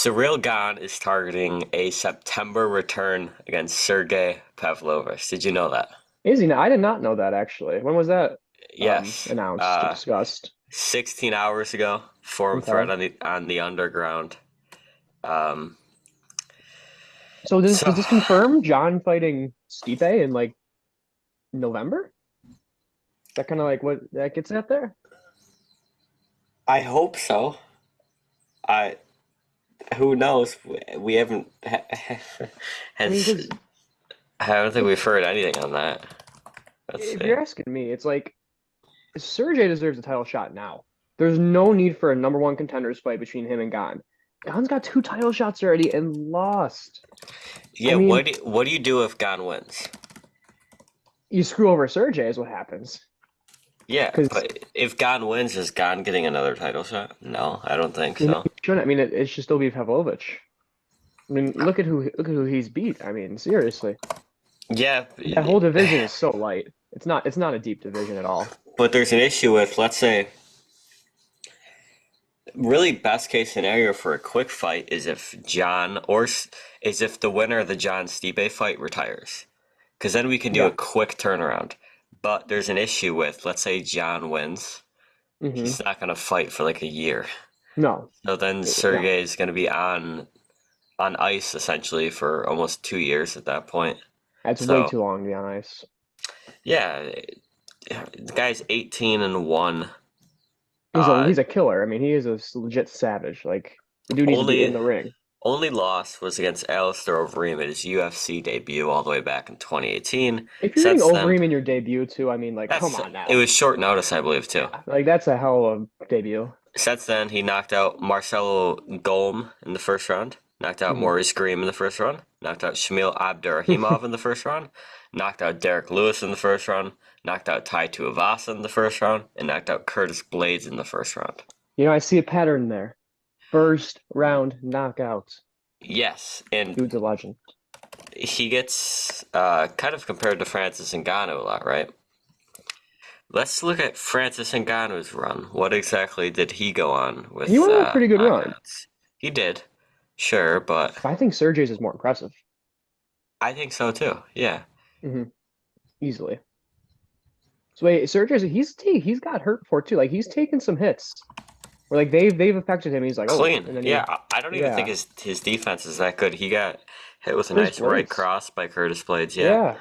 Ciryl Gane is targeting a September return against Sergei Pavlovich. Did you know that? Is he? I did not know that actually. When was that Yes. announced or discussed? 16 hours ago, forum thread Okay. on the underground. Um, So does so this confirm John fighting Stipe in like November? Is that kind of like what that gets at there? I hope so. I Who knows? We haven't I mean, has because I don't think if we've heard anything on that. Let's if see. you're asking me, it's like Sergey deserves a title shot now. There's no need for a number one contenders fight between him and Gane. Gane's got two title shots already and lost. I Yeah, mean, what do you do if Gane wins? you screw over Sergey is what happens. Yeah, Because but if Gane wins, is Gane getting another title shot? No, I don't think you know, so. you shouldn't. I mean, it should still be Pavlovich. I mean, look at who he's beat. I mean, seriously, Yeah, that whole division is so light. It's not a deep division at all. but there's an issue with, let's say, really best case scenario for a quick fight is if is if the winner of the John Stipe fight retires, because then we can do a Yeah. quick turnaround. But there's an issue with, let's say John wins, Hmm. he's not gonna fight for like a year. No. So then No. Sergey is gonna be on ice essentially for almost 2 years at that point. That's way So too long to be on ice. yeah, the guy's 18-1. Uh, He's a killer. I mean, he is a legit savage. Like the dude needs to be in only the ring. only loss was against Alistair Overeem at his UFC debut all the way back in 2018. If you're getting Since then, Overeem in your debut too, I mean, like, come on it now. was short notice, I believe, too. Yeah, like that's a hell of a debut. Since then, he knocked out Marcelo Golm in the first round, knocked out Hmm. Maurice Green in the first round, knocked out Shamil Abdurrahimov in the first round, knocked out Derek Lewis in the first round, knocked out Tai Tuivasa in the first round, and knocked out Curtis Blades in the first round. I see a pattern there. First round knockout. Yes, and Dude's a legend. he gets kind of compared to Francis Ngannou a lot, right? Let's look at Francis Ngannou's run. What exactly did he go on He with went on a pretty good run. knockouts? He did, sure, but But I think Sergey's is more impressive. I think so too. Yeah, Hmm. Easily. So wait, Sergey's he's got hurt before too. Like he's taken some hits where like they've affected him. He's like, oh, clean. and then Yeah, he, I don't even think yeah, his defense is that good. He got hit with a Curtis nice right Blades. cross by Curtis Blades. Yeah, Yeah,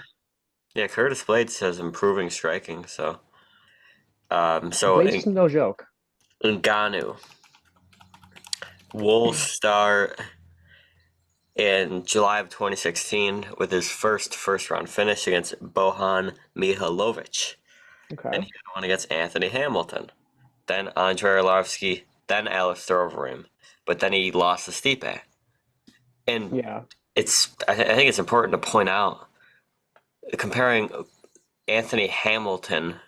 yeah. Curtis Blades has improving striking. So Blades is no joke. Ngannou will start in July of 2016 with his first round finish against Bohan Mihailovic. Then Okay. he had one against Anthony Hamilton, then Andrei Arlovsky, then Alistair Overeem. But then he lost to Stipe. And Yeah. I think it's important to point out, comparing Anthony Hamilton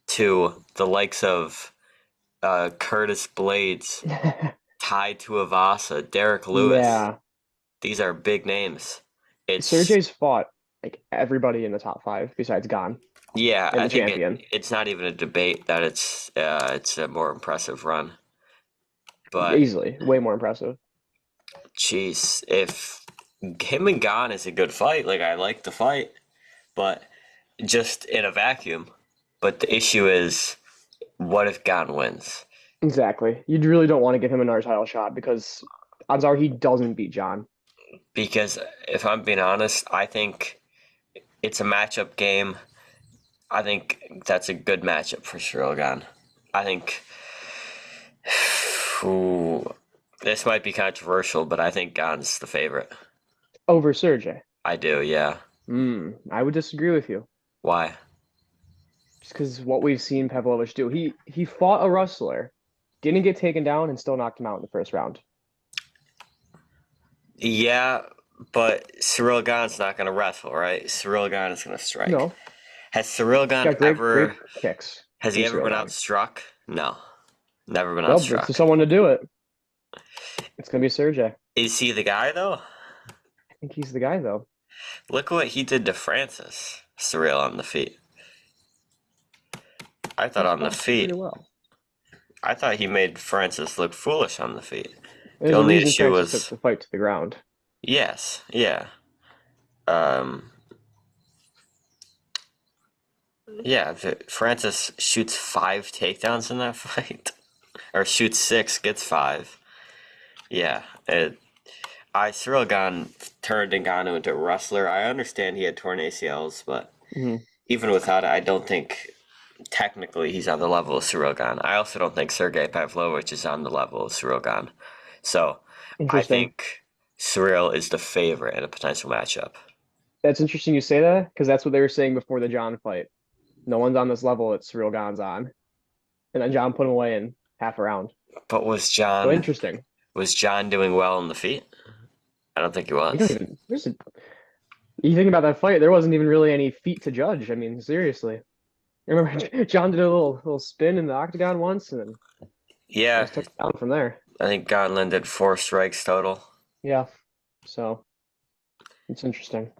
to the likes of Curtis Blades, Tai Tuivasa, Derek Lewis. Yeah. These are big names. It's Sergey's fought like everybody in the top five besides Gane Yeah, and I the think champion. it's not even a debate that it's a more impressive run. But Easily. Way more impressive. jeez, if him and Gon is a good fight, like I like the fight, but just in a vacuum. But the issue is, what if Gon wins? Exactly. You really don't want to give him another title shot because odds are he doesn't beat John. Because if I'm being honest, I think it's a matchup game. I think that's a good matchup for Ciryl Gane. I think, ooh, this might be controversial, but I think Gon's the favorite. Over Sergey. I do, yeah. I would disagree with you. Why? Just because what we've seen Pavlovich do. He fought a wrestler, didn't get taken down, and still knocked him out in the first round. Yeah, but Ciryl Gane's not going to wrestle, right? Ciryl Gane is going to strike. No, Has Ciryl he's Gane got great ever? kicks Has in he ever Ciryl been Gane. outstruck? No, never been Well, it's just outstruck. someone to do it. It's gonna be Sergey. Is he the guy though? I think he's the guy though. Look what he did to Francis. Ciryl on the feet. I thought He on the fought pretty feet. well. I thought he made Francis look foolish on the feet. The There's a only reason issue Francis took was the fight to the ground. yes, yeah, um, yeah. Francis shoots 5 takedowns in that fight, or shoots 6, gets 5. Yeah, Ciryl Gane turned Ngannou into a wrestler. I understand he had torn ACLs, but Hmm. even without it, I don't think technically he's on the level of Ciryl Gane. I also don't think Sergei Pavlovich is on the level of Ciryl Gane. So I Interesting. think Ciryl is the favorite in a potential matchup. That's interesting you say that because that's what they were saying before the John fight. No one's on this level that Ciryl Gane's on, and then John put him away in half a round. But was So John interesting. was John doing well in the feet? I don't think he You don't was. even. You think about that fight, there wasn't even really any feet to judge. I mean, seriously. Remember, John did a little spin in the octagon once, and then Yeah, just took it down from there. I think Gonlin did 4 strikes total. Yeah. So it's interesting.